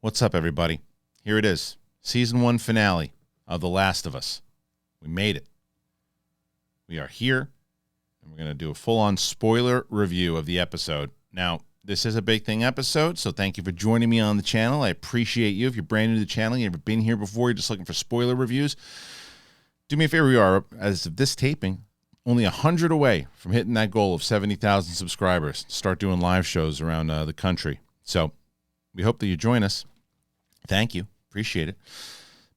What's up, everybody? Here it is, Season 1 finale of The Last of Us. We made it. We are here, and we're going to do a full-on spoiler review of the episode. Now, this is a big thing episode, so thank you for joining me on the channel. I appreciate you. If you're brand new to the channel, you've never been here before, you're just looking for spoiler reviews, do me a favor. We are, as of this taping, only 100 away from hitting that goal of 70,000 subscribers. Start doing live shows around the country. So we hope that you join us. Thank you. Appreciate it.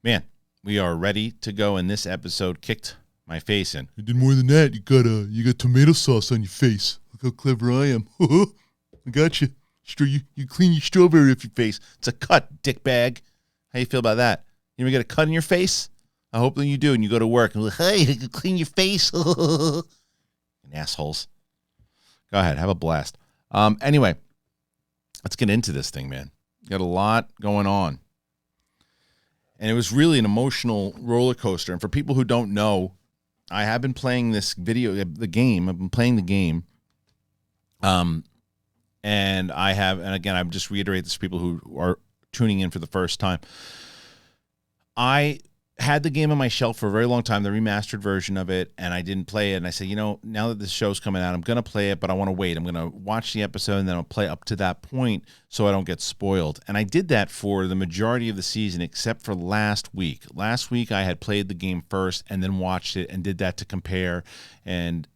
Man, we are ready to go, and this episode kicked my face in. You did more than that. You got tomato sauce on your face. Look how clever I am. I got you. You clean your strawberry off your face. It's a cut, dickbag. How you feel about that? You ever get a cut in your face? I hope that you do, and you go to work and like, hey, you can clean your face. Assholes. Go ahead, have a blast. Anyway, let's get into this thing, man. Got a lot going on. And it was really an emotional roller coaster. And for people who don't know, I have been playing the game. I've been playing the game. And again, I'm just reiterate this for people who are tuning in for the first time. I had the game on my shelf for a very long time, the remastered version of it, and I didn't play it. And I said, now that this show's coming out, I'm going to play it, but I want to wait. I'm going to watch the episode, and then I'll play up to that point so I don't get spoiled. And I did that for the majority of the season, except for last week. Last week, I had played the game first and then watched it and did that to compare, and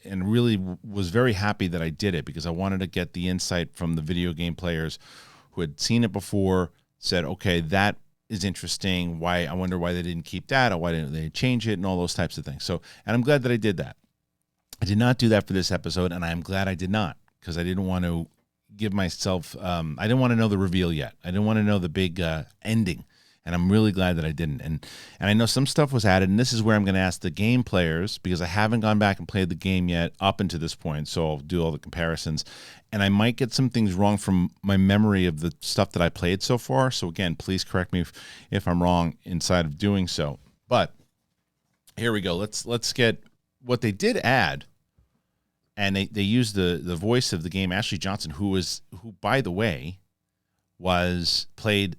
really was very happy that I did it because I wanted to get the insight from the video game players who had seen it before, said, okay, that is interesting. I wonder why they didn't keep that, or why didn't they change it, and all those types of things. So, and I'm glad that I did that. I did not do that for this episode, and I'm glad I did not, because I didn't want to give myself, I didn't want to know the reveal yet. I didn't want to know the big ending, and I'm really glad that I didn't. And I know some stuff was added, and this is where I'm going to ask the game players, because I haven't gone back and played the game yet up until this point, so I'll do all the comparisons. And I might get some things wrong from my memory of the stuff that I played so far. So again, please correct me if I'm wrong inside of doing so. But here we go. Let's get what they did add. And they used the voice of the game, Ashley Johnson, who by the way played,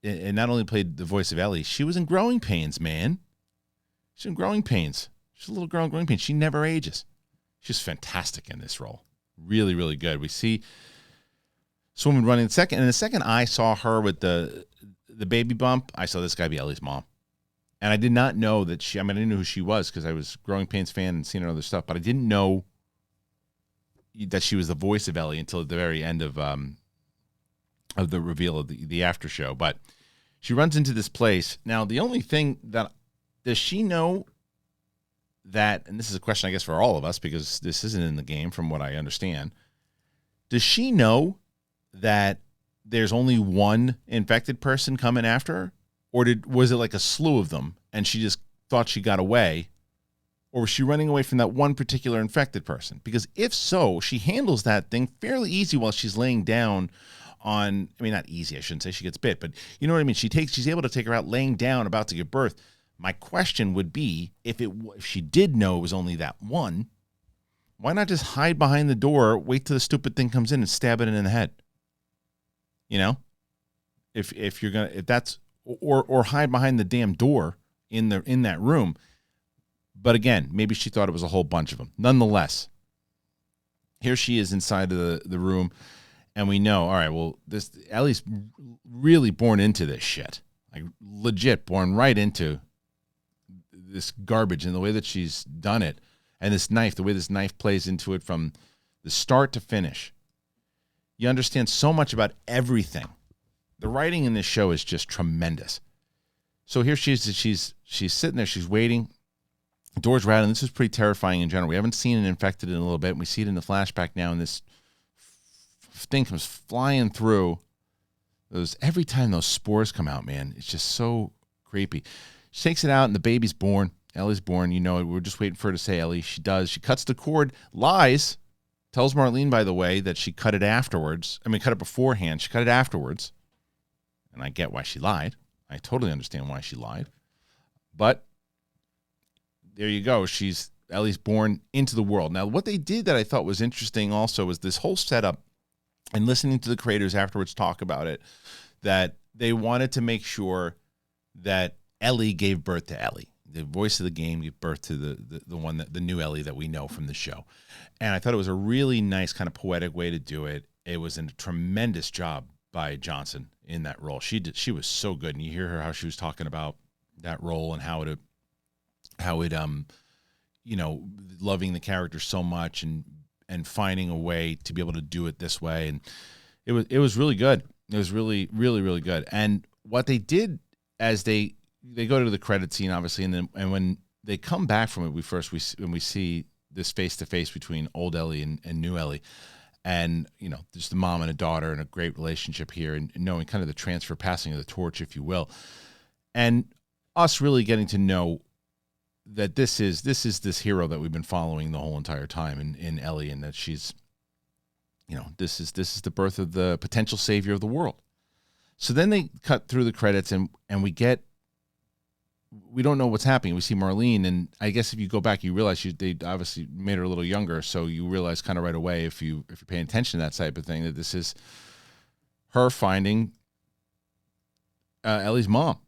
and not only played the voice of Ellie, she was in Growing Pains, man. She's in Growing Pains. She's a little girl in Growing Pains. She never ages. She's fantastic in this role. Really, really good. We see this woman running the second I saw her with the baby bump, I saw this guy be Ellie's mom. And I did not know that I didn't know who she was because I was a Growing Pains fan and seen her other stuff, but I didn't know that she was the voice of Ellie until at the very end of the reveal of the after show. But she runs into this place. Now, the only thing does she know that, and this is a question I guess for all of us because this isn't in the game from what I understand, does she know that there's only one infected person coming after her? Or was it like a slew of them and she just thought she got away? Or was she running away from that one particular infected person? Because if so, she handles that thing fairly easy while she's laying down on, not easy, I shouldn't say she gets bit, but you know what I mean? She's able to take her out laying down about to give birth. My question would be, if she did know it was only that one, why not just hide behind the door, wait till the stupid thing comes in and stab it in the head? If you're gonna, if that's, or hide behind the damn door in that room. But again, maybe she thought it was a whole bunch of them. Nonetheless, here she is inside of the room, and we know, all right, well, Ellie's really born into this shit, like legit born right into this garbage, and the way that she's done it, and the way this knife plays into it from the start to finish. You understand so much about everything. The writing in this show is just tremendous. So here she's sitting there, she's waiting. The door's rattling. This is pretty terrifying in general. We haven't seen an infected in a little bit, and we see it in the flashback now, and this thing comes flying through. Every time those spores come out, man, it's just so creepy. She takes it out, and the baby's born. Ellie's born. We're just waiting for her to say Ellie. She does. She cuts the cord, lies, tells Marlene, by the way, that she cut it afterwards. Cut it beforehand. She cut it afterwards. And I get why she lied. I totally understand why she lied. But there you go. Ellie's born into the world. Now, what they did that I thought was interesting also was this whole setup, and listening to the creators afterwards talk about it, that they wanted to make sure that Ellie gave birth to Ellie. The voice of the game gave birth to the one the new Ellie that we know from the show. And I thought it was a really nice kind of poetic way to do it. It was a tremendous job by Johnson in that role. She was so good, and you hear her how she was talking about that role and how it loving the character so much and finding a way to be able to do it this way, and it was really good. It was really, really, really good. And what they did as they go to the credit scene, obviously, and when they come back from it, we see this face to face between old Ellie and new Ellie, and there's the mom and a daughter and a great relationship here, and knowing kind of the transfer, passing of the torch, if you will, and us really getting to know that this is this hero that we've been following the whole entire time in Ellie, and that she's, this is the birth of the potential savior of the world. So then they cut through the credits, and we don't know what's happening. We see Marlene, and I guess if you go back, you realize they obviously made her a little younger, so you realize kind of right away, if you're paying attention to that type of thing, that this is her finding Ellie's mom.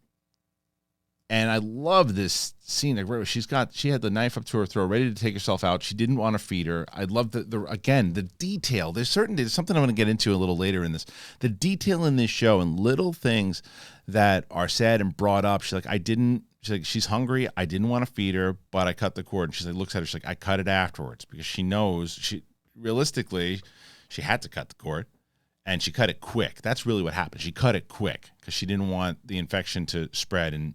And I love this scene. She had the knife up to her throat, ready to take herself out. She didn't want to feed her. I love the detail. There's something I'm going to get into a little later in this. The detail in this show and little things that are said and brought up. She's like, she's hungry. I didn't want to feed her, but I cut the cord. And she's like, looks at her. She's like, I cut it afterwards, because she knows realistically she had to cut the cord, and she cut it quick. That's really what happened. She cut it quick because she didn't want the infection to spread, and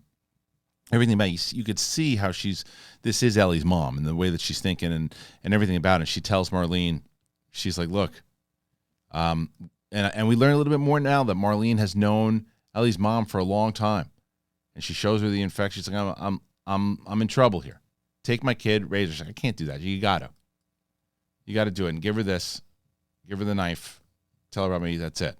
everything about you could see how this is Ellie's mom, and the way that she's thinking and everything about it. She tells Marlene, she's like, look, and we learn a little bit more now that Marlene has known Ellie's mom for a long time, and she shows her the infection. She's like, I'm in trouble here. Take my kid, raise her. She's like, I can't do that. You got to do it, and give her this, give her the knife, tell her about me. That's it,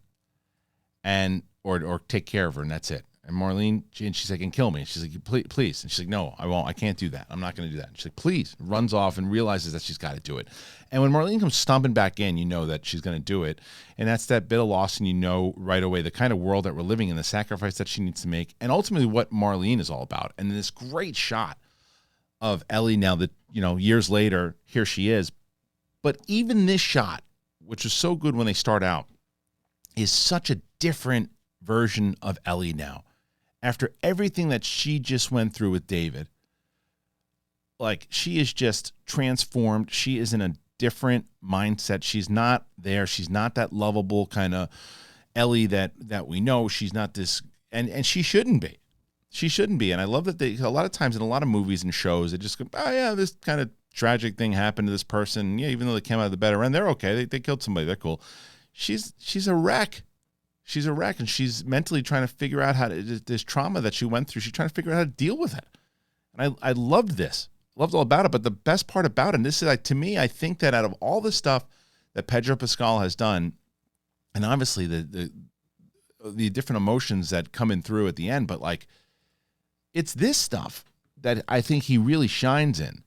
and or take care of her, and that's it. And Marlene, she's like, and kill me. And she's like, please. And she's like, no, I won't. I can't do that. I'm not going to do that. And she's like, please. Runs off and realizes that she's got to do it. And when Marlene comes stomping back in, you know that she's going to do it. And that's that bit of loss, and you know right away the kind of world that we're living in, the sacrifice that she needs to make, and ultimately what Marlene is all about. And this great shot of Ellie now that, years later, here she is. But even this shot, which is so good when they start out, is such a different version of Ellie now. After everything that she just went through with David, like, she is just transformed. She is in a different mindset. She's not there. She's not that lovable kind of Ellie that we know. She's not this, and she shouldn't be. She shouldn't be. And I love that a lot of times in a lot of movies and shows, they just go, oh yeah, this kind of tragic thing happened to this person. Yeah, even though they came out of the better end, they're okay. They killed somebody. They're cool. She's a wreck. She's a wreck, and she's mentally trying to figure out this trauma that she went through. She's trying to figure out how to deal with it. And I loved this. Loved all about it. But the best part about it, and this is, to me, I think that out of all the stuff that Pedro Pascal has done, and obviously the different emotions that come in through at the end, but it's this stuff that I think he really shines in,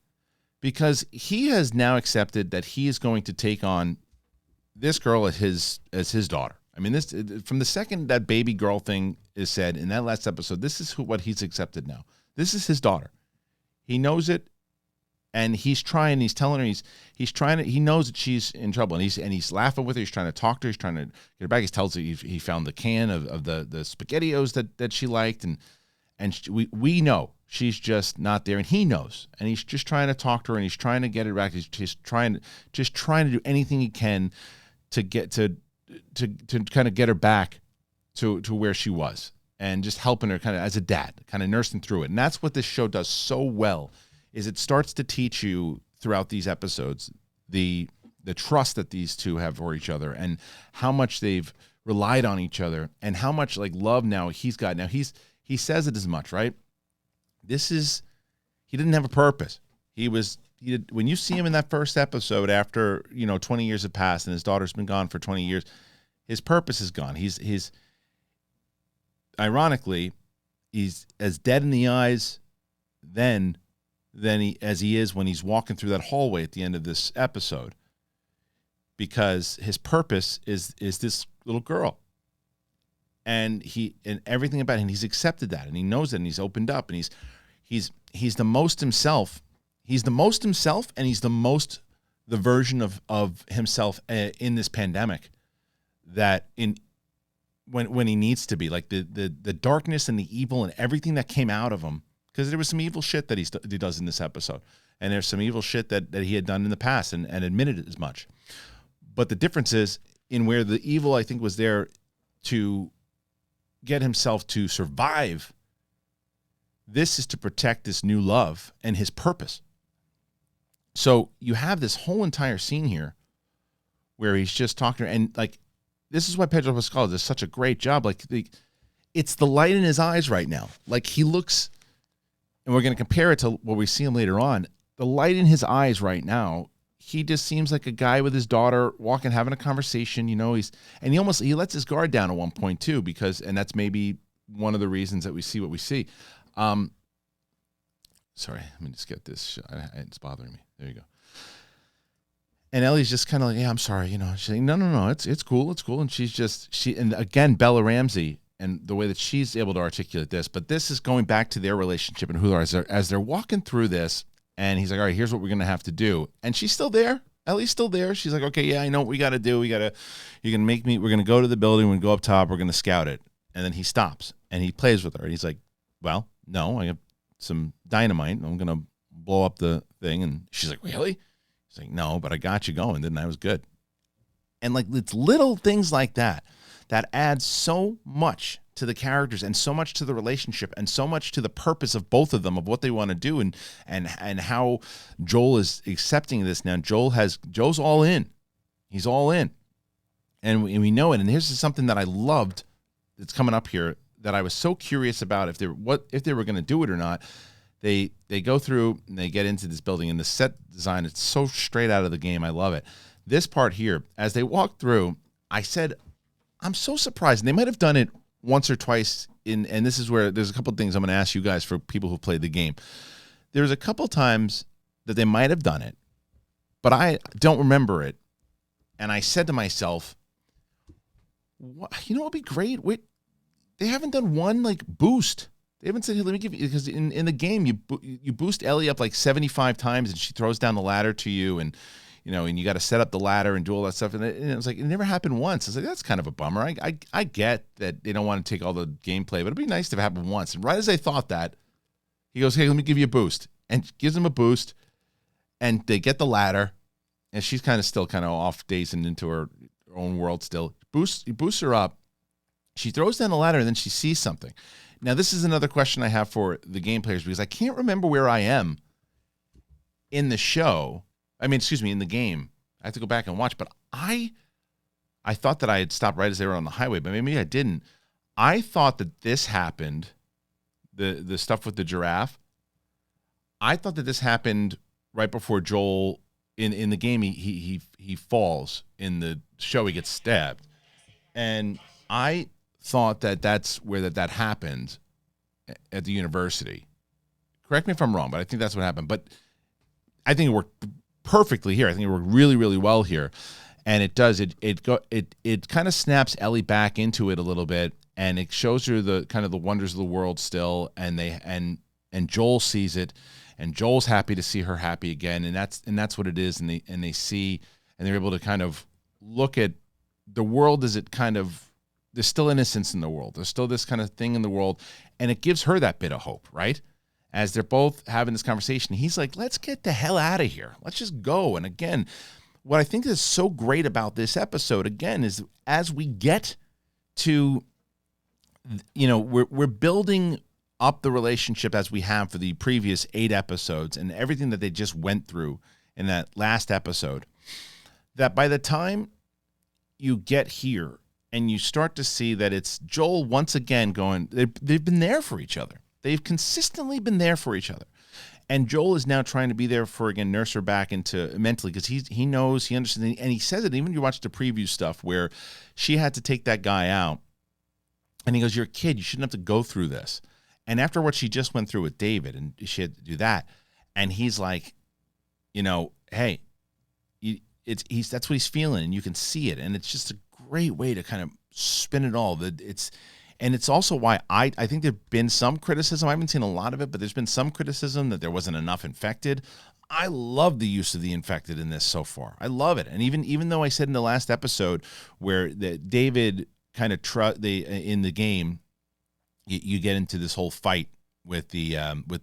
because he has now accepted that he is going to take on this girl as his daughter. I mean, this, from the second that baby girl thing is said in that last episode, this is what he's accepted now. This is his daughter. He knows it, and he's telling her, he's trying to, he knows that she's in trouble, and he's laughing with her. He's trying to talk to her. He's trying to get her back. He tells her he found the can of the SpaghettiOs that she liked, and we know she's just not there, and he knows, and he's just trying to talk to her, and he's trying to get her back. He's trying to do anything he can to get to kind of get her back to where she was, and just helping her kind of as a dad, kind of nursing through it. And that's what this show does so well, is it starts to teach you throughout these episodes the trust that these two have for each other, and how much they've relied on each other, and how much love now he's got. Now he says it as much, right? He didn't have a purpose. When you see him in that first episode, after 20 years have passed and his daughter's been gone for 20 years, his purpose is gone. He's ironically, he's as dead in the eyes then as he is when he's walking through that hallway at the end of this episode, because his purpose is this little girl. and everything about him, he's accepted that, and he knows it, and he's opened up, and he's the most himself. He's the most himself, and he's the version of himself in this pandemic that when he needs to be, like the darkness and the evil and everything that came out of him, because there was some evil shit that he does in this episode, and there's some evil shit that he had done in the past and admitted it as much. But the difference is in where the evil, I think, was there to get himself to survive. This is to protect this new love and his purpose. So you have this whole entire scene here where he's just talking, and like, this is why Pedro Pascal does such a great job. Like, it's the light in his eyes right now. Like, he looks, and we're going to compare it to what we see him later on. The light in his eyes right now, he just seems like a guy with his daughter walking, having a conversation. You know, he lets his guard down at one point too, and that's maybe one of the reasons that we see what we see. Sorry, let me just get this. It's bothering me. There you go. And Ellie's just kind of like, yeah, I'm sorry. You know, she's like, no, it's cool. It's cool. And and again, Bella Ramsey and the way that she's able to articulate this, but this is going back to their relationship and who they are as they're walking through this. And he's like, all right, here's what we're going to have to do. And she's still there. Ellie's still there. She's like, okay, yeah, I know what we got to do. We're going to go to the building. We're going to go up top. We're going to scout it. And then he stops and he plays with her. And he's like, well, no, I have some dynamite. I'm going to blow up the thing. And she's like, really? He's like, no, but I got you going, didn't I? It was good. And like, it's little things like that add so much to the characters and so much to the relationship and so much to the purpose of both of them, of what they want to do, and how Joel is accepting this now. Joel's all in. He's all in. And we know it. And here's something that I loved that's coming up here that I was so curious about if they were going to do it or not. They go through and they get into this building, and the set design, it's so straight out of the game. I love it. This part here, as they walk through, I said, I'm so surprised. And they might have done it once or twice and this is where there's a couple of things I'm going to ask you guys for people who played the game. There's a couple times that they might have done it, but I don't remember it. And I said to myself, what would be great? Wait, they haven't done one like boost. They haven't said, hey, let me give you, because in the game, you boost Ellie up like 75 times and she throws down the ladder to you, and and you got to set up the ladder and do all that stuff. And it was like, it never happened once. I was like, that's kind of a bummer. I get that they don't want to take all the gameplay, but it'd be nice to have it happen once. And right as I thought that, he goes, hey, let me give you a boost. And gives him a boost, and they get the ladder, and she's kind of still kind of off dazing into her own world still. He boosts her up. She throws down the ladder, and then she sees something. Now, this is another question I have for the game players, because I can't remember where I am in the show. In the game. I have to go back and watch, but I thought that I had stopped right as they were on the highway, but maybe I didn't. I thought that this happened, the stuff with the giraffe. I thought that this happened right before Joel in the game. He falls. In the show, he gets stabbed, and I thought that that's where that happened at the university. Correct me if I'm wrong, but I think that's what happened. But I think it worked perfectly here. I think it worked really, really well here, and it does. It kind of snaps Ellie back into it a little bit, and it shows her the kind of the wonders of the world still. And Joel sees it, and Joel's happy to see her happy again, and that's what it is. And they see, and they're able to kind of look at the world as it kind of. There's still innocence in the world. There's still this kind of thing in the world, and it gives her that bit of hope, right? As they're both having this conversation, he's like, let's get the hell out of here. Let's just go. And again, what I think is so great about this episode, again, is as we get to, we're building up the relationship as we have for the previous 8 episodes and everything that they just went through in that last episode, that by the time you get here and you start to see that it's Joel once again going, they've been there for each other. They've consistently been there for each other. And Joel is now trying to be there for, again, nurse her back into mentally, because he knows, he understands, and he says it, even when you watch the preview stuff where she had to take that guy out, and he goes, you're a kid, you shouldn't have to go through this. And after what she just went through with David, and she had to do that, and he's like, hey, that's what he's feeling, and you can see it, and it's just a great way to kind of spin it all. It's also why I think there's been some criticism. I haven't seen a lot of it, but there's been some criticism that there wasn't enough infected. I love the use of the infected in this so far. I love it. And even though I said in the last episode where David kind of in the game, you get into this whole fight with the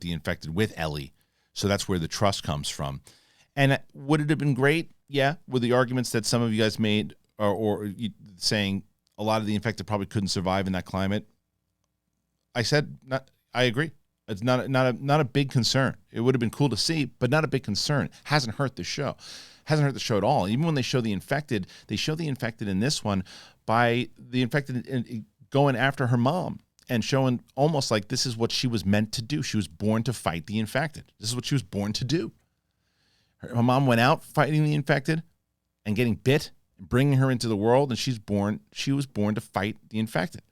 infected with Ellie. So that's where the trust comes from. And would it have been great? Yeah, with the arguments that some of you guys made, or saying a lot of the infected probably couldn't survive in that climate. I said, I agree. It's not a big concern. It would have been cool to see, but not a big concern. Hasn't hurt the show. Hasn't hurt the show at all. Even when they show the infected, in this one by the infected going after her mom and showing almost like this is what she was meant to do. She was born to fight the infected. This is what she was born to do. Her mom went out fighting the infected and getting bit and bringing her into the world, and she was born to fight the infected.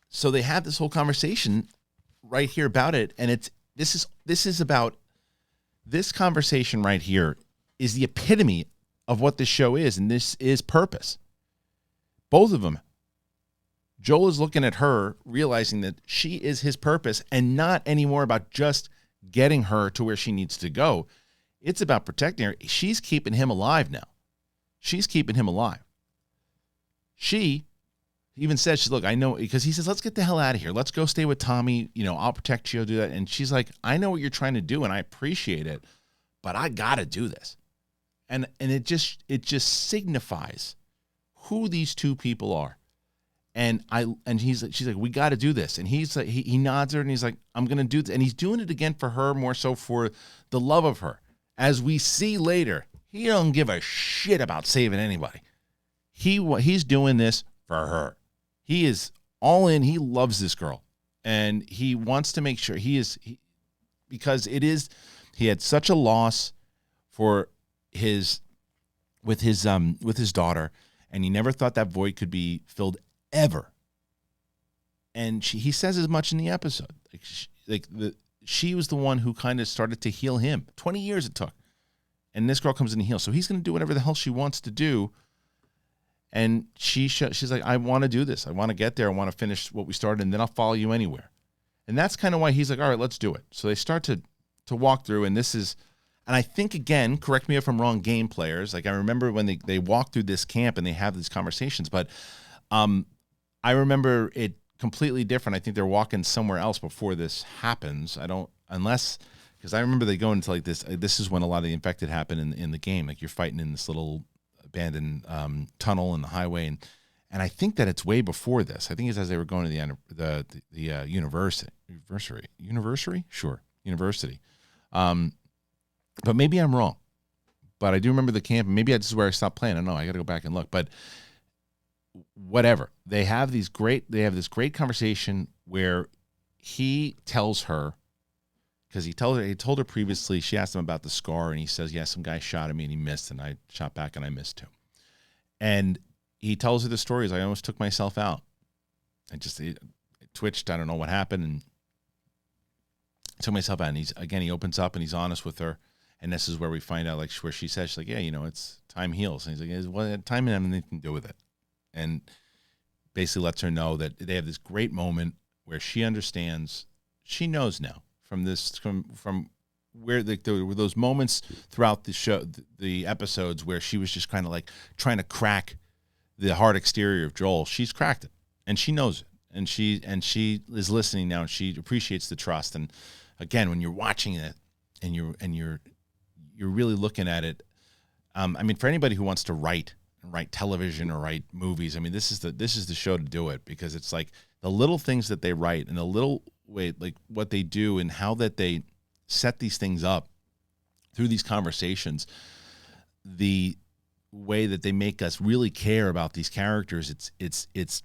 So they have this whole conversation right here about it, and this conversation right here is the epitome of what this show is, and this is purpose. Both of them. Joel is looking at her, realizing that she is his purpose, and not anymore about just getting her to where she needs to go. It's about protecting her. She's keeping him alive now. She's keeping him alive. She even says, look, I know, because he says, let's get the hell out of here. Let's go stay with Tommy. I'll protect you. I'll do that. And she's like, I know what you're trying to do, and I appreciate it, but I got to do this. And it just signifies who these two people are. And she's like, we got to do this. And he's like, he nods her and he's like, I'm going to do this. And he's doing it again for her, more so for the love of her. As we see later, he don't give a shit about saving anybody. He's doing this for her. He is all in. He loves this girl, and he wants to make sure because he had such a loss with his daughter, and he never thought that void could be filled ever. And he says as much in the episode. She was the one who kind of started to heal him. 20 years it took. And this girl comes in and heals. So he's going to do whatever the hell she wants to do. And she's like, I want to do this. I want to get there. I want to finish what we started, and then I'll follow you anywhere. And that's kind of why he's like, all right, let's do it. So they start to walk through, and I think, again, correct me if I'm wrong, game players. Like, I remember when they walk through this camp and they have these conversations, but I remember it completely different. I think they're walking somewhere else before this happens. Because I remember they go into like this. This is when a lot of the infected happen in the game. Like, you're fighting in this little abandoned tunnel in the highway, and I think that it's way before this. I think it's as they were going to the university. Sure, university. But maybe I'm wrong. But I do remember the camp. Maybe this is where I stopped playing. I don't know. I got to go back and look. But whatever. They have this great conversation where he tells her, because he told her previously, she asked him about the scar, and he says, yeah, some guy shot at me and he missed, and I shot back and I missed too. And he tells her the story. He's like, I almost took myself out. I twitched. I don't know what happened, and took myself out. And he opens up and he's honest with her. And this is where we find out, like, where she says, she's like, yeah, it's time heals. And he's like, well, time didn't have anything to do with it. And basically lets her know that they have this great moment where she understands, she knows now from where there were those moments throughout the show, the episodes where she was just kind of like trying to crack the hard exterior of Joel. She's cracked it, and she knows it, and she is listening now, and she appreciates the trust. And again, when you're watching it and you're really looking at it, I mean, for anybody who wants to write television or write movies, I mean, this is the show to do it, because it's like the little things that they write and the little way, like what they do and how that they set these things up through these conversations, the way that they make us really care about these characters. It's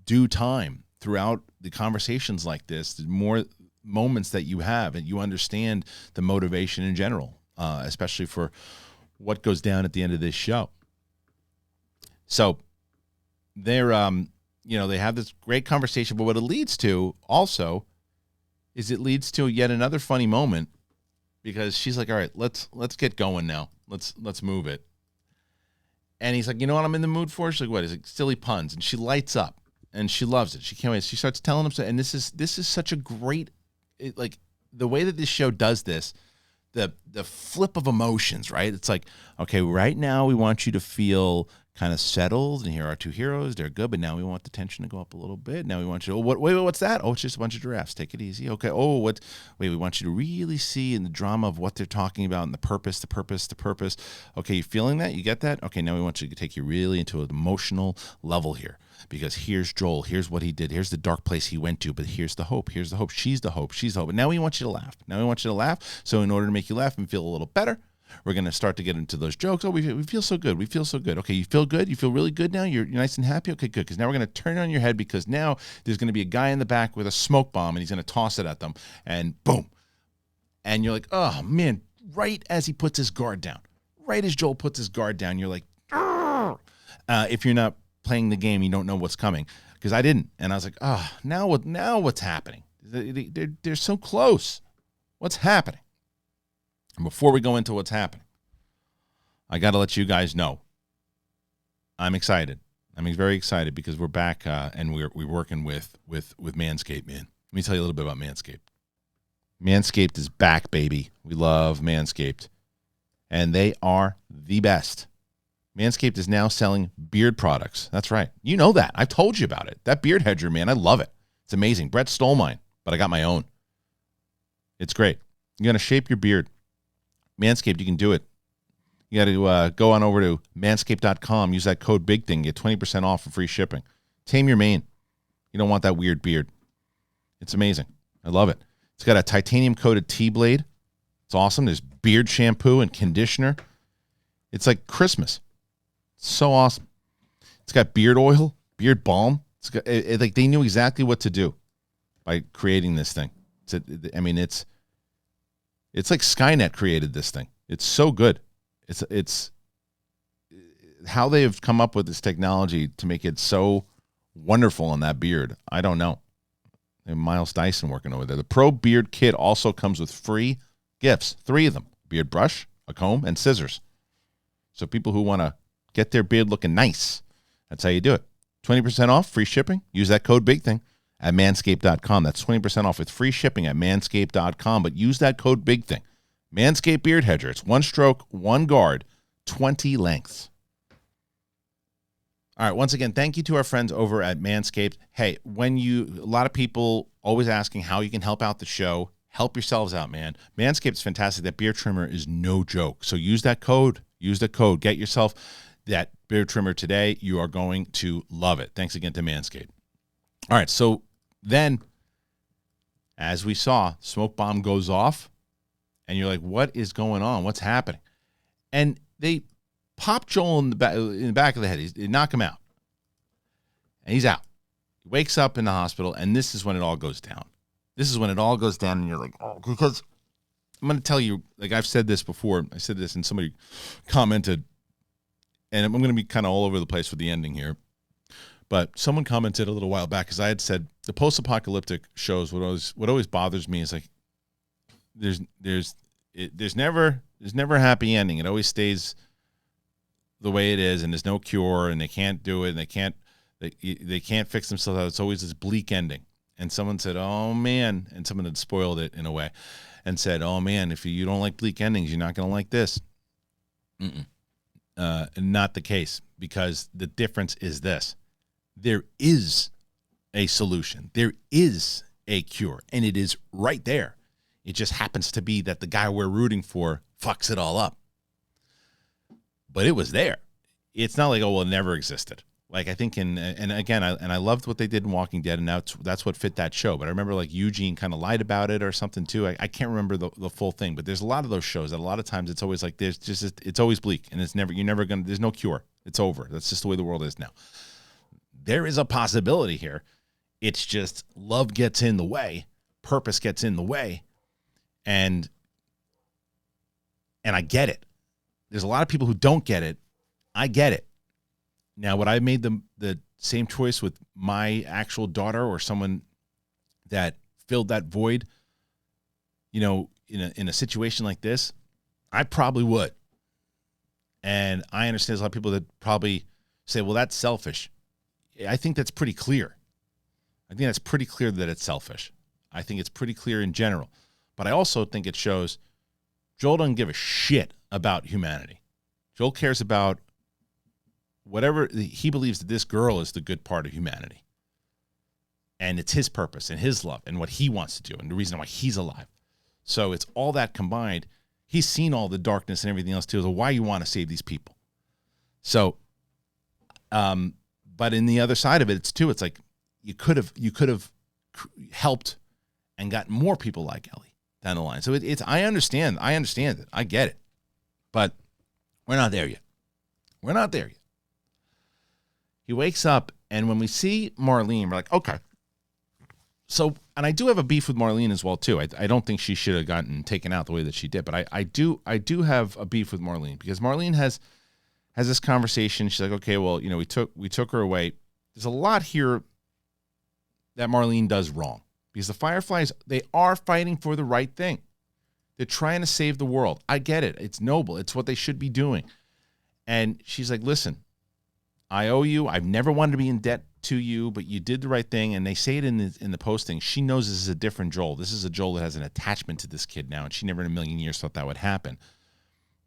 due time throughout the conversations like this. The more moments that you have, and you understand the motivation in general, especially for what goes down at the end of this show. So they're, they have this great conversation, but what it leads to also is it leads to yet another funny moment, because she's like, all right, let's get going now. Let's move it. And he's like, you know what I'm in the mood for? She's like, what? He's like, silly puns. And she lights up and she loves it. She can't wait. She starts telling him so. And this is such a great, like the way that this show does this, the flip of emotions, right? It's like, okay, right now we want you to feel kind of settled, and here are two heroes. They're good, but now we want the tension to go up a little bit. Now we want you to, wait, what's that? Oh, it's just a bunch of giraffes. Take it easy. Okay. Oh, wait, we want you to really see in the drama of what they're talking about and the purpose. Okay, you feeling that? You get that? Okay, now we want you to take you really into an emotional level here, because here's Joel. Here's what he did. Here's the dark place he went to, but here's the hope. Here's the hope. She's the hope. But now we want you to laugh. So in order to make you laugh and feel a little better, we're going to start to get into those jokes. Oh, we feel so good. We feel so good. Okay, you feel good? You feel really good now? You're nice and happy? Okay, good. Because now we're going to turn on your head, because now there's going to be a guy in the back with a smoke bomb, and he's going to toss it at them, and boom. And you're like, oh, man, right as he puts his guard down, right as Joel puts his guard down, you're like, if you're not playing the game, you don't know what's coming, because I didn't. And I was like, oh, now what's happening? They're so close. What's happening? And before we go into what's happening, I got to let you guys know, I'm excited. I'm very excited because we're back and we're working with Manscaped, man. Let me tell you a little bit about Manscaped. Manscaped is back, baby. We love Manscaped. And they are the best. Manscaped is now selling beard products. That's right. You know that. I've told you about it. That beard hedger, man, I love it. It's amazing. Brett stole mine, but I got my own. It's great. You're going to shape your beard. Manscaped, you can do it. You got to go on over to manscaped.com. Use that code BIGTHING. Get 20% off for free shipping. Tame your mane. You don't want that weird beard. It's amazing. I love it. It's got a titanium-coated T-blade. It's awesome. There's beard shampoo and conditioner. It's like Christmas. It's so awesome. It's got beard oil, beard balm. It's got, like they knew exactly what to do by creating this thing. It's like Skynet created this thing. It's so good. It's how they have come up with this technology to make it so wonderful on that beard. I don't know. They have Miles Dyson working over there. The Pro Beard Kit also comes with free gifts, 3 of them: beard brush, a comb, and scissors. So people who want to get their beard looking nice, that's how you do it. 20% off, free shipping. Use that code BIGTHING at manscaped.com. That's 20% off with free shipping at manscaped.com. But use that code BIGTHING. Manscaped Beard Hedger. It's 1 stroke, 1 guard, 20 lengths. All right, once again, thank you to our friends over at Manscaped. Hey, a lot of people always asking how you can help out the show. Help yourselves out, man. Manscaped's fantastic. That beard trimmer is no joke. So use that code. Use the code. Get yourself that beard trimmer today. You are going to love it. Thanks again to Manscaped. All right, so then, as we saw, smoke bomb goes off, and you're like, what is going on? What's happening? And they pop Joel in the back of the head. They knock him out, and he's out. He wakes up in the hospital, and this is when it all goes down. This is when it all goes down, and you're like, oh, because I'm going to tell you, like I've said this before. I said this, and somebody commented, and I'm going to be kind of all over the place with the ending here. But someone commented a little while back, because I had said the post-apocalyptic shows, what always bothers me is like there's never a happy ending. It always stays the way it is, and there's no cure, and they can't do it, and they can't fix themselves out. It's always this bleak ending. And someone said, oh man, and someone had spoiled it in a way and said, oh man, if you don't like bleak endings, you're not going to like this. Not the case, because the difference is this. There is a solution. There is a cure, and it is right there. It just happens to be that the guy we're rooting for fucks it all up. But it was there. It's not like, oh, well, it never existed. Like, I think I loved what they did in Walking Dead, and that's what fit that show. But I remember, like, Eugene kind of lied about it or something too. I can't remember the full thing, but there's a lot of those shows that a lot of times it's always like it's always bleak, and there's no cure. It's over. That's just the way the world is now. There is a possibility here. It's just love gets in the way, purpose gets in the way, and I get it. There's a lot of people who don't get it. I get it. Now, would I have made the same choice with my actual daughter or someone that filled that void, in a situation like this? I probably would. And I understand there's a lot of people that probably say, well, that's selfish. I think that's pretty clear. I think that's pretty clear that it's selfish. I think it's pretty clear in general. But I also think it shows Joel doesn't give a shit about humanity. Joel cares about whatever he believes that this girl is the good part of humanity. And it's his purpose and his love and what he wants to do and the reason why he's alive. So it's all that combined. He's seen all the darkness and everything else too. So why you want to save these people? So, but in the other side of it, it's like you could have helped and gotten more people like Ellie down the line. So it's I understand it. I get it. But we're not there yet. We're not there yet. He wakes up, and when we see Marlene, we're like, okay. So, and I do have a beef with Marlene as well too. I don't think she should have gotten taken out the way that she did, but I do have a beef with Marlene because Marlene has this conversation. She's like, okay, well, you know, we took her away. There's a lot here that Marlene does wrong because the Fireflies, they are fighting for the right thing. They're trying to save the world. I get it. It's noble. It's what they should be doing. And she's like, listen, I owe you. I've never wanted to be in debt to you, but you did the right thing. And they say it in the posting. She knows this is a different Joel. This is a Joel that has an attachment to this kid now, and she never in a million years thought that would happen.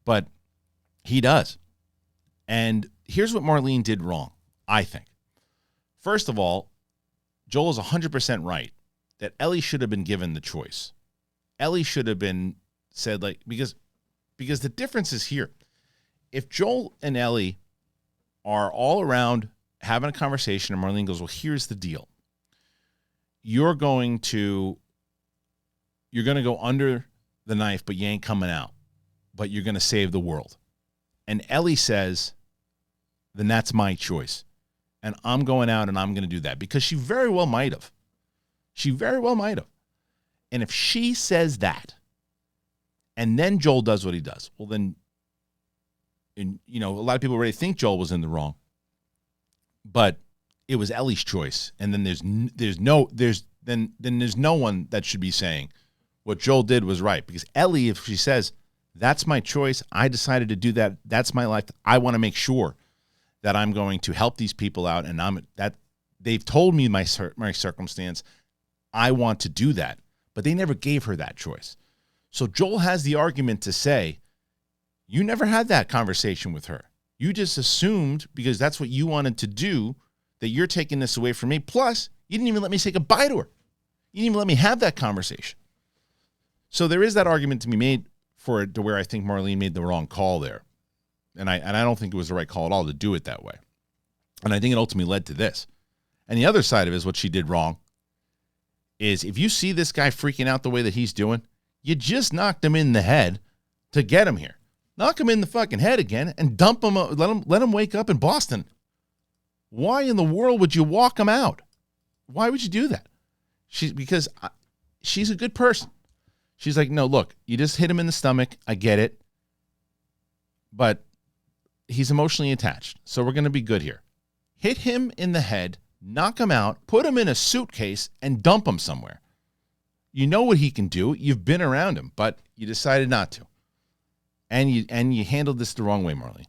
But he does. And here's what Marlene did wrong, I think. First of all, Joel is 100% right that Ellie should have been given the choice. Ellie should have been said, like, because the difference is here. If Joel and Ellie are all around having a conversation and Marlene goes, well, here's the deal. You're going to go under the knife, but you ain't coming out. But you're going to save the world. And Ellie says, then that's my choice. And I'm going out and I'm going to do that. Because she very well might have. She very well might have. And if she says that, and then Joel does what he does, well then, and you know, a lot of people already think Joel was in the wrong, but it was Ellie's choice. And then there's no one that should be saying what Joel did was right, because Ellie, if she says that's my choice, I decided to do that, that's my life, I want to make sure that I'm going to help these people out, and they've told me my circumstance, I want to do that. But they never gave her that choice. So Joel has the argument to say, you never had that conversation with her. You just assumed, because that's what you wanted to do, that you're taking this away from me. Plus, you didn't even let me say goodbye to her. You didn't even let me have that conversation. So there is that argument to be made for it to where I think Marlene made the wrong call there. And I don't think it was the right call at all to do it that way. And I think it ultimately led to this. And the other side of it is what she did wrong. Is if you see this guy freaking out the way that he's doing, you just knocked him in the head to get him here. Knock him in the fucking head again and dump him, let him wake up in Boston. Why in the world would you walk him out? Why would you do that? Because she's a good person. She's like, no, look, you just hit him in the stomach. I get it. But he's emotionally attached. So we're going to be good here. Hit him in the head, knock him out, put him in a suitcase, and dump him somewhere. You know what he can do. You've been around him, but you decided not to. And you handled this the wrong way, Marlene.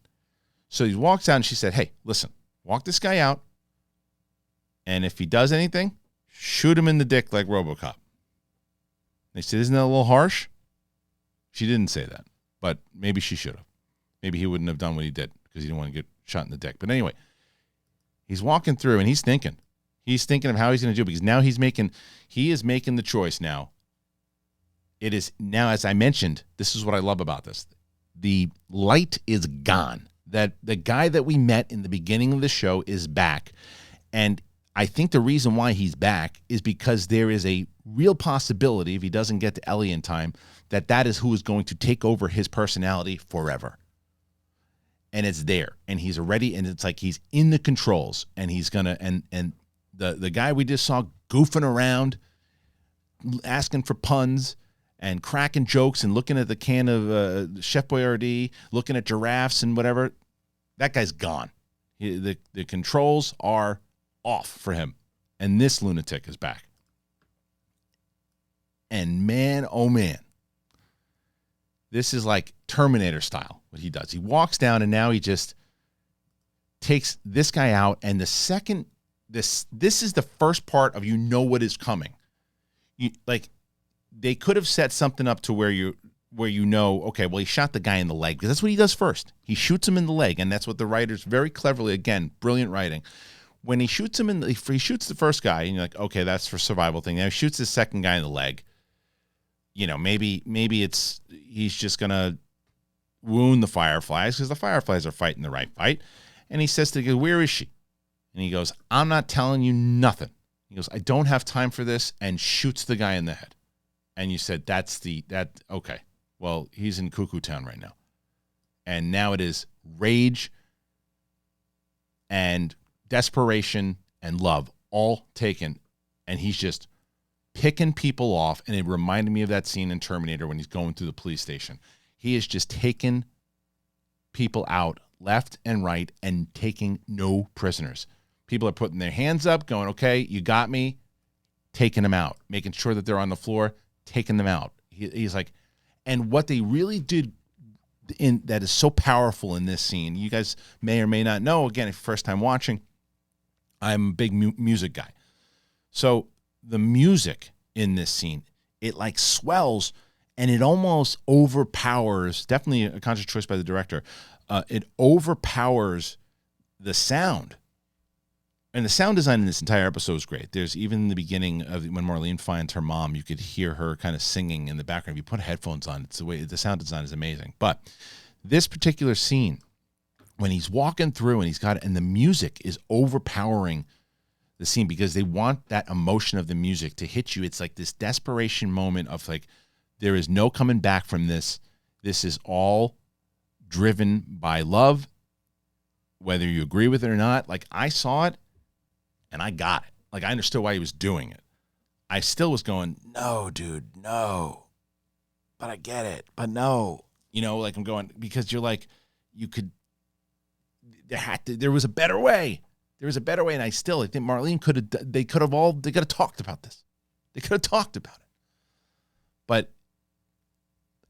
So he walks out and she said, hey, listen, walk this guy out. And if he does anything, shoot him in the dick like RoboCop. They said, isn't that a little harsh? She didn't say that, but maybe she should have. Maybe he wouldn't have done what he did because he didn't want to get shot in the dick. But anyway, he's walking through and he's thinking. He's thinking of how he's going to do it because now he is making the choice now. It is now, as I mentioned, this is what I love about this. The light is gone. That the guy that we met in the beginning of the show is back. And I think the reason why he's back is because there is a real possibility, if he doesn't get to Ellie in time, that is who is going to take over his personality forever. And it's there. And he's already, and it's like he's in the controls. And he's going to, and the guy we just saw goofing around, asking for puns, and cracking jokes and looking at the can of Chef Boyardee, looking at giraffes and whatever, that guy's gone. The controls are off for him. And this lunatic is back. And man, oh man, this is like Terminator style. what he does. He walks down, and now he just takes this guy out. And the second, this is the first part of what is coming. They could have set something up to where okay, well, he shot the guy in the leg, because that's what he does first. He shoots him in the leg, and that's what the writers very cleverly, again, brilliant writing. When he shoots him he shoots the first guy, and you're like, okay, that's for survival thing. Now he shoots the second guy in the leg. Maybe he's just gonna wound the Fireflies, because the Fireflies are fighting the right fight. And he says to the guy, where is she? And he goes, I'm not telling you nothing. He goes, I don't have time for this, and shoots the guy in the head. And you said, okay. Well, he's in Cuckoo Town right now. And now it is rage and desperation and love all taken. And he's just picking people off. And it reminded me of that scene in Terminator when he's going through the police station. He is just taking people out left and right and taking no prisoners. People are putting their hands up, going, okay, you got me, taking them out, making sure that they're on the floor, taking them out. He's like, and what they really did that is so powerful in this scene, you guys may or may not know, again, if first time watching, I'm a big music guy. So the music in this scene, it like swells and it almost overpowers, definitely a conscious choice by the director, it overpowers the sound. And the sound design in this entire episode is great. There's even in the beginning of when Marlene finds her mom, you could hear her kind of singing in the background. If you put headphones on, it's the sound design is amazing. But this particular scene, when he's walking through and the music is overpowering the scene, because they want that emotion of the music to hit you. It's like this desperation moment of like, there is no coming back from this. This is all driven by love, whether you agree with it or not. Like, I saw it and I got it. Like, I understood why he was doing it. I still was going, no, dude, no. But I get it. But no. Like I'm going, because you're like, there was a better way. There was a better way. And I think Marlene they could have talked about this. They could have talked about it. But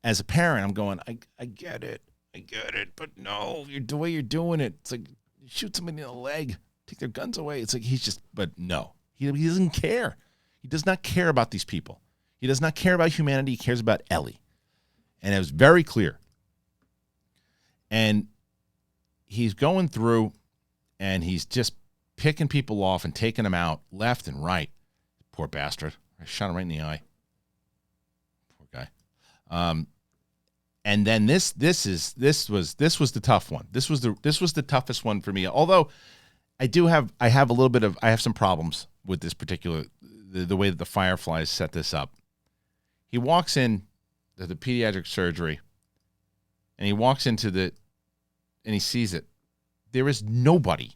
as a parent, I'm going, I get it. I get it. But no, the way you're doing it, it's like, you shoot somebody in the leg, take their guns away. It's like, but no, he doesn't care. He does not care about these people. He does not care about humanity. He cares about Ellie. And it was very clear. And he's going through and he's just picking people off and taking them out left and right. Poor bastard. I shot him right in the eye. Poor guy. And then this was the tough one. This was the toughest one for me. Although I have some problems with this particular, the way that the Fireflies set this up. He walks in to the pediatric surgery and he walks into and he sees it. There is nobody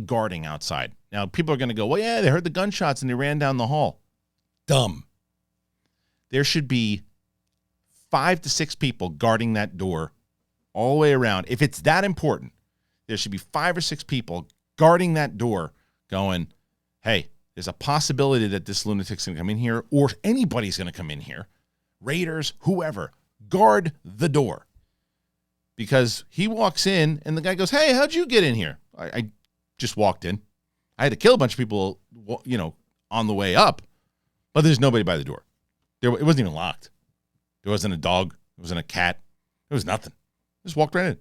guarding outside. Now people are going to go, well, yeah, they heard the gunshots and they ran down the hall. Dumb. There should be 5 to 6 people guarding that door all the way around. If it's that important, there should be 5 or 6 people guarding that door going, hey, there's a possibility that this lunatic's going to come in here, or anybody's going to come in here. Raiders, whoever, guard the door. Because he walks in and the guy goes, hey, how'd you get in here? I just walked in. I had to kill a bunch of people, on the way up, but there's nobody by the door. It wasn't even locked. There wasn't a dog. There wasn't a cat. There was nothing. Just walked right in.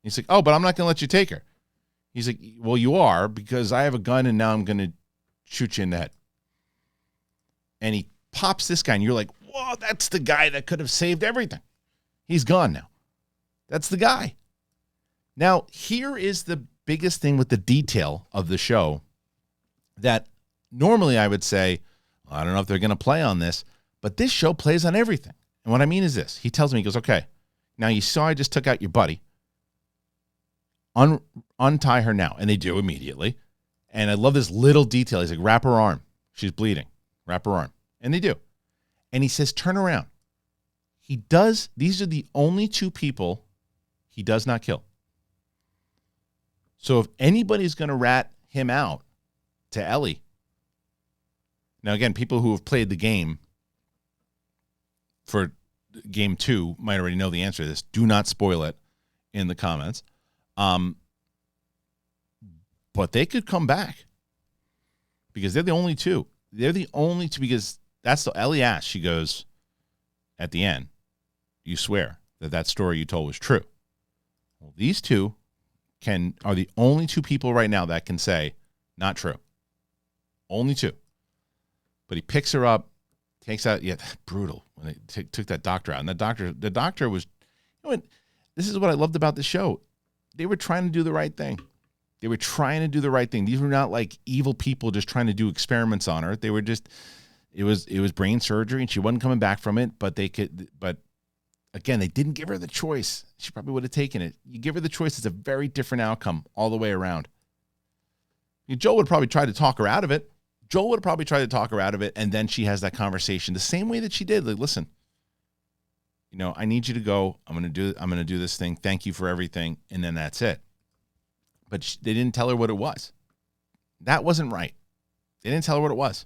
He's like, oh, but I'm not going to let you take her. He's like, well, you are, because I have a gun and now I'm going to shoot you in the head. And he pops this guy and you're like, whoa, that's the guy that could have saved everything. He's gone now. That's the guy. Now, here is the biggest thing with the detail of the show that normally I would say, I don't know if they're going to play on this, but this show plays on everything. And what I mean is this. He tells me, he goes, okay, now you saw I just took out your buddy. Untie her now. And they do immediately. And I love this little detail. He's like, wrap her arm. She's bleeding. Wrap her arm. And they do. And he says, turn around. He does. These are the only 2 people he does not kill. So if anybody's going to rat him out to Ellie, now again, people who have played the game for game 2 might already know the answer to this. Do not spoil it in the comments. But they could come back because they're the only two. They're the only two because that's the Ellie asked. She goes, at the end, you swear that story you told was true. Well, these two are the only two people right now that can say, not true. Only two. But he picks her up, takes out, brutal when they took that doctor out. And the doctor was, this is what I loved about the show. They were trying to do the right thing. They were trying to do the right thing. These were not like evil people just trying to do experiments on her. They were just, it was brain surgery and she wasn't coming back from it, but again, they didn't give her the choice. She probably would have taken it. You give her the choice, it's a very different outcome all the way around. Joel would probably try to talk her out of it. And then she has that conversation the same way that she did. Like, listen, I need you to go. I'm going to do this thing. Thank you for everything. And then that's it. But they didn't tell her what it was. That wasn't right. They didn't tell her what it was.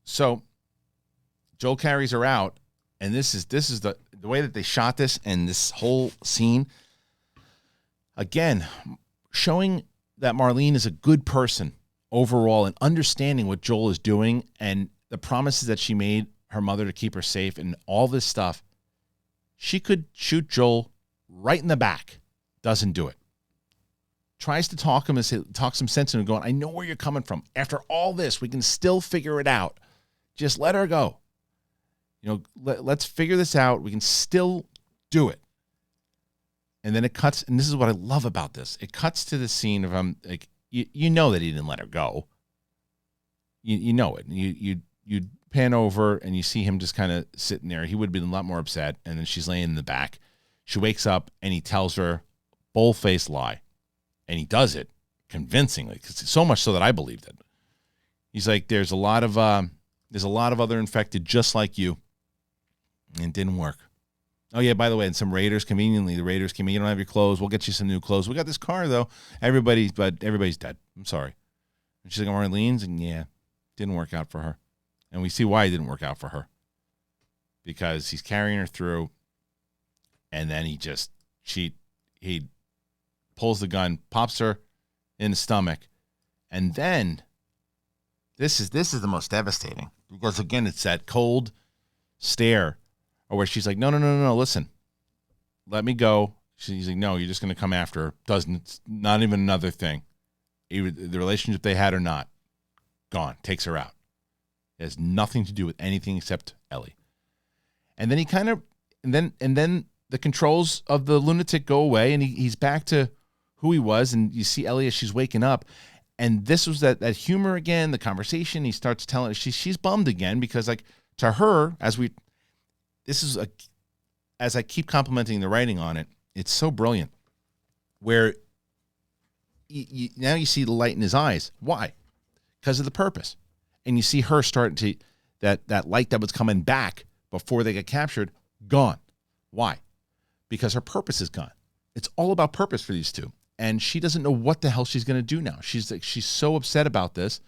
So Joel carries her out, and this is the way that they shot this and this whole scene. Again, showing that Marlene is a good person overall and understanding what Joel is doing and the promises that she made her mother to keep her safe and all this stuff. She could shoot Joel right in the back. Doesn't do it. Tries to talk some sense into him, going, I know where you're coming from. After all this, we can still figure it out. Just let her go. Let's figure this out. We can still do it. And then it cuts, and this is what I love about this. It cuts to the scene of him, like, you know that he didn't let her go. You know it. You pan over and you see him just kind of sitting there. He would have been a lot more upset. And then she's laying in the back. She wakes up and he tells her, bull-faced lie. And he does it convincingly, so much so that I believed it. He's like, there's a lot of other infected just like you. And it didn't work. Oh, yeah, by the way, and some raiders, conveniently, the raiders came in. You don't have your clothes. We'll get you some new clothes. We got this car, though. Everybody's dead. I'm sorry. And she's like, Marlene's? And yeah, didn't work out for her. And we see why it didn't work out for her. Because he's carrying her through, and then he pulls the gun, pops her in the stomach, and then this is the most devastating. Because, again, it's that cold stare where she's like, no, listen, let me go. She's like, no, you're just going to come after her. It's not even another thing. Either the relationship they had or not, gone, takes her out. It has nothing to do with anything except Ellie. And then he kind of, and then the controls of the lunatic go away, and he's back to who he was, and you see Ellie as she's waking up. And this was that humor again, the conversation. He starts telling her, she's bummed again because, like, to her, as I keep complimenting the writing on it, it's so brilliant. Where now you see the light in his eyes. Why? Because of the purpose. And you see her starting to, that light that was coming back before they get captured, gone. Why? Because her purpose is gone. It's all about purpose for these two. And she doesn't know what the hell she's going to do now. She's so upset about this,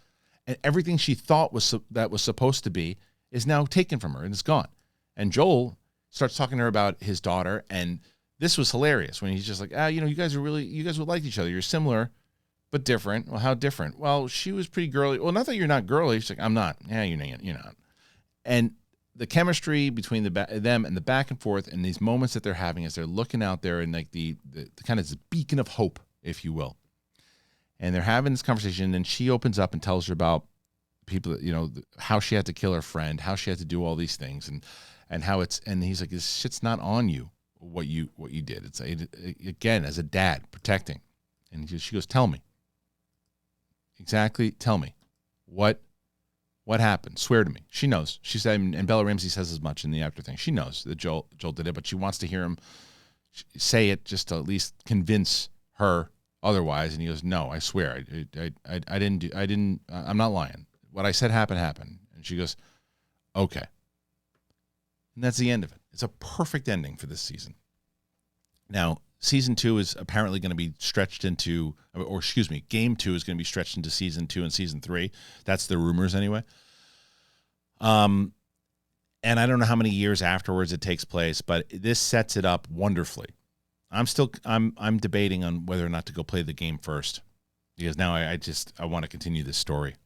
and everything she thought was supposed to be is now taken from her, and it's gone. And Joel starts talking to her about his daughter, and this was hilarious when he's just like, you guys would like each other. You're similar, but different. Well, how different? Well, she was pretty girly. Well, not that you're not girly. She's like, I'm not. Yeah, you're not. And the chemistry between them and the back and forth and these moments that they're having as they're looking out there and like the kind of this beacon of hope, if you will. And they're having this conversation, and she opens up and tells her about people that, how she had to kill her friend, how she had to do all these things, and how and he's like, this shit's not on you, what you did. It's again, as a dad, protecting. And she goes, tell me. Exactly, tell me. What happened? Swear to me. She knows. She said, and Bella Ramsey says as much in the after thing. She knows that Joel did it, but she wants to hear him say it just to at least convince her otherwise. And he goes, no, I swear. I didn't, I'm not lying. What I said happened. And she goes, okay. And that's the end of it. It's a perfect ending for this season. Now, season 2 is apparently going to be stretched into, game 2 is going to be stretched into season 2 and season 3. That's the rumors anyway. And I don't know how many years afterwards it takes place, but this sets it up wonderfully. I'm debating on whether or not to go play the game first, because now I want to continue this story.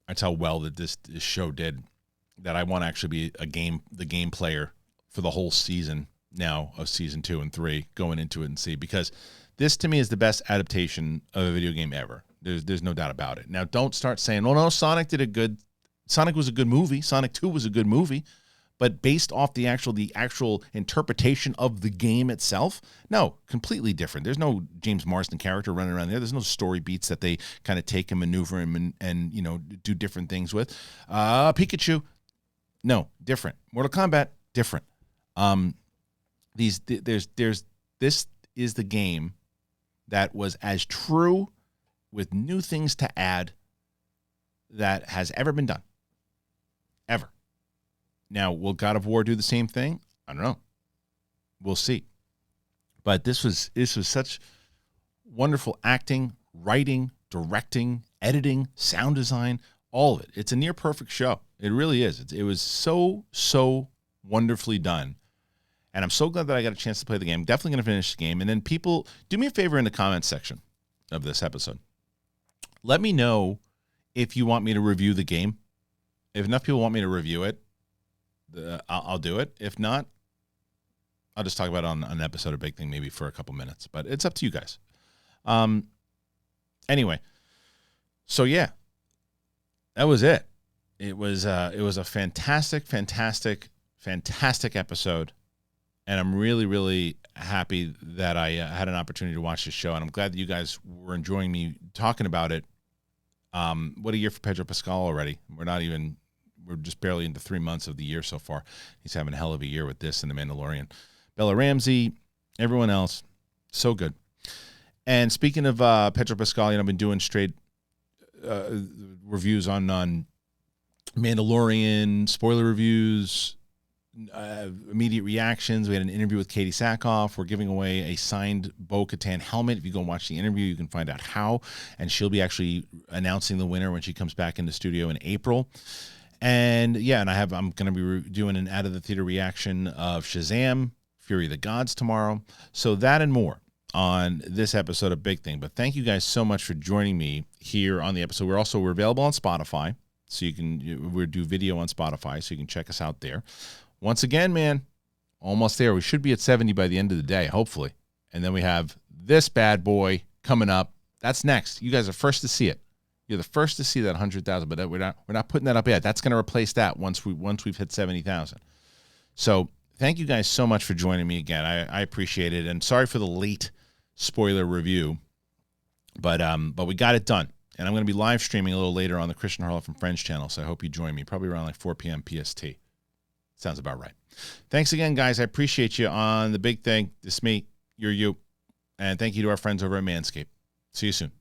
That's how well that this show did, that I want to actually be the game player for the whole season now of season 2 and 3, going into it and see, because this to me is the best adaptation of a video game ever. There's no doubt about it. Now don't start saying, "Oh no, Sonic was a good movie. Sonic 2 was a good movie." But based off the actual interpretation of the game itself, no, completely different. There's no James Marsden character running around there. There's no story beats that they kind of take and maneuver and do different things with. Pikachu, no, different. Mortal Kombat, different. This is the game that was as true with new things to add that has ever been done, ever. Now, will God of War do the same thing? I don't know. We'll see. But this was such wonderful acting, writing, directing, editing, sound design, all of it. It's a near perfect show. It really is. It was so wonderfully done. And I'm so glad that I got a chance to play the game. Definitely going to finish the game. And then people, do me a favor in the comments section of this episode. Let me know if you want me to review the game. If enough people want me to review it, I'll do it. If not, I'll just talk about it on an episode of Big Thing maybe for a couple minutes. But it's up to you guys. Anyway, so yeah, that was it. It was a fantastic episode, and I'm really happy that I had an opportunity to watch this show, and I'm glad that you guys were enjoying me talking about it. What a year for Pedro Pascal already. We're just barely into 3 months of the year so far. He's having a hell of a year with this and The Mandalorian. Bella Ramsey, everyone else, so good. And speaking of Pedro Pascal, I've been doing straight reviews on Mandalorian, spoiler reviews, immediate reactions. We had an interview with Katie Sackhoff. We're giving away a signed Bo-Katan helmet. If you go and watch the interview, you can find out how. And she'll be actually announcing the winner when she comes back in the studio in April. And yeah, I'm going to be doing an out of the theater reaction of Shazam, Fury of the Gods tomorrow. So that and more on this episode of Big Thing. But thank you guys so much for joining me here on the episode. We're available on Spotify, so we do video on Spotify, so you can check us out there. Once again, man, almost there. We should be at 70 by the end of the day, hopefully. And then we have this bad boy coming up. That's next. You guys are first to see it. You're the first to see that 100,000, but we're not putting that up yet. That's going to replace that once we've hit 70,000. So thank you guys so much for joining me again. I appreciate it, and sorry for the late spoiler review, but we got it done. And I'm going to be live streaming a little later on the Kristian Harloff and Friends channel, so I hope you join me, probably around like 4 p.m. PST. Sounds about right. Thanks again, guys. I appreciate you on the Big Thing. This is me, you're you, and thank you to our friends over at Manscaped. See you soon.